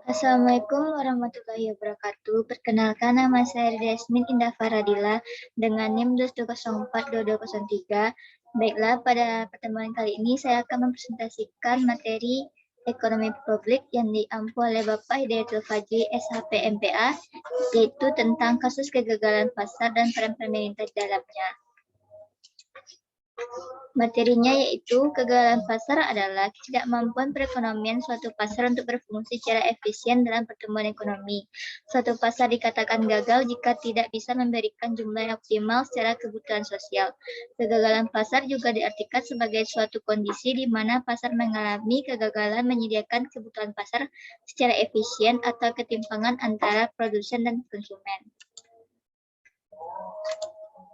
Assalamualaikum warahmatullahi wabarakatuh. Perkenalkan, nama saya Desmin Indah Faradila dengan NIM 22042203. Baiklah, pada pertemuan kali ini saya akan mempresentasikan materi ekonomi publik yang diampu oleh Bapak Hidayatul Fajri, SHP MPA, yaitu tentang kasus kegagalan pasar dan peran pemerintah di dalamnya. Materinya yaitu kegagalan pasar adalah ketidakmampuan perekonomian suatu pasar untuk berfungsi secara efisien dalam pertumbuhan ekonomi. Suatu pasar dikatakan gagal jika tidak bisa memberikan jumlah yang optimal secara kebutuhan sosial. Kegagalan pasar juga diartikan sebagai suatu kondisi di mana pasar mengalami kegagalan menyediakan kebutuhan pasar secara efisien atau ketimpangan antara produsen dan konsumen.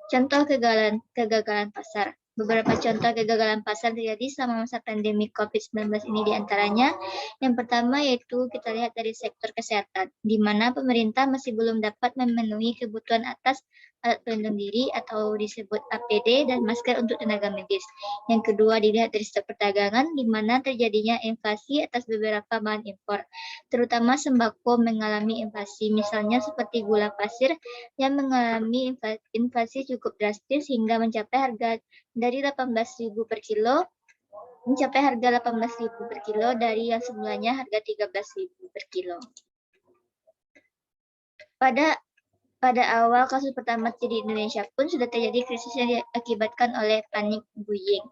Contoh kegagalan pasar. Beberapa contoh kegagalan pasar terjadi selama masa pandemi COVID-19 ini diantaranya. Yang pertama yaitu kita lihat dari sektor kesehatan, di mana pemerintah masih belum dapat memenuhi kebutuhan atas alat pelindung diri atau disebut APD dan masker untuk tenaga medis. Yang kedua dilihat dari sektor perdagangan, di mana terjadinya inflasi atas beberapa bahan impor, terutama sembako mengalami inflasi, misalnya seperti gula pasir yang mengalami inflasi cukup drastis hingga mencapai harga dari 18.000 per kilo mencapai harga 18.000 per kilo dari yang sebelumnya harga 13.000 per kilo. Pada awal kasus pertama di Indonesia pun sudah terjadi krisis yang diakibatkan oleh panic buying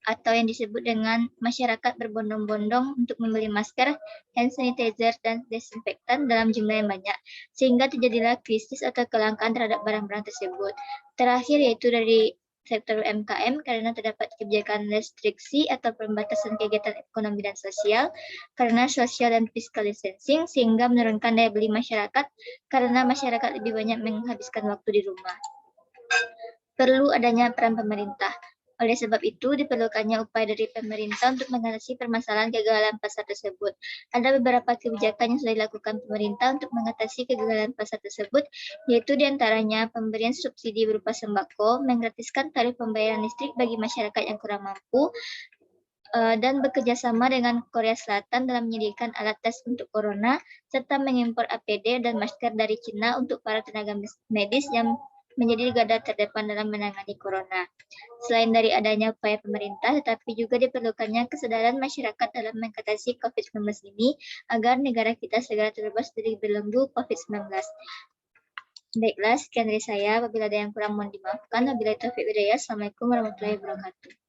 atau yang disebut dengan masyarakat berbondong-bondong untuk membeli masker, hand sanitizer, dan desinfektan dalam jumlah yang banyak, sehingga terjadilah krisis atau kelangkaan terhadap barang-barang tersebut. Terakhir yaitu dari sektor UMKM karena terdapat kebijakan restriksi atau pembatasan kegiatan ekonomi dan sosial karena social dan fiscal distancing sehingga menurunkan daya beli masyarakat karena masyarakat lebih banyak menghabiskan waktu di rumah. Perlu adanya peran pemerintah. Oleh sebab itu, diperlukannya upaya dari pemerintah untuk mengatasi permasalahan kegagalan pasar tersebut. Ada beberapa kebijakan yang sudah dilakukan pemerintah untuk mengatasi kegagalan pasar tersebut, yaitu diantaranya pemberian subsidi berupa sembako, menggratiskan tarif pembayaran listrik bagi masyarakat yang kurang mampu, dan bekerjasama dengan Korea Selatan dalam menyediakan alat tes untuk corona, serta mengimpor APD dan masker dari Cina untuk para tenaga medis yang menjadi garda terdepan dalam menangani corona. Selain dari adanya upaya pemerintah, tetapi juga diperlukannya kesadaran masyarakat dalam mengatasi COVID-19 ini agar negara kita segera terbebas dari belenggu COVID-19. Baiklah, sekian dari saya. Apabila ada yang kurang mohon dimaafkan. Wabillahi taufiq wal hidayah. Assalamualaikum warahmatullahi wabarakatuh.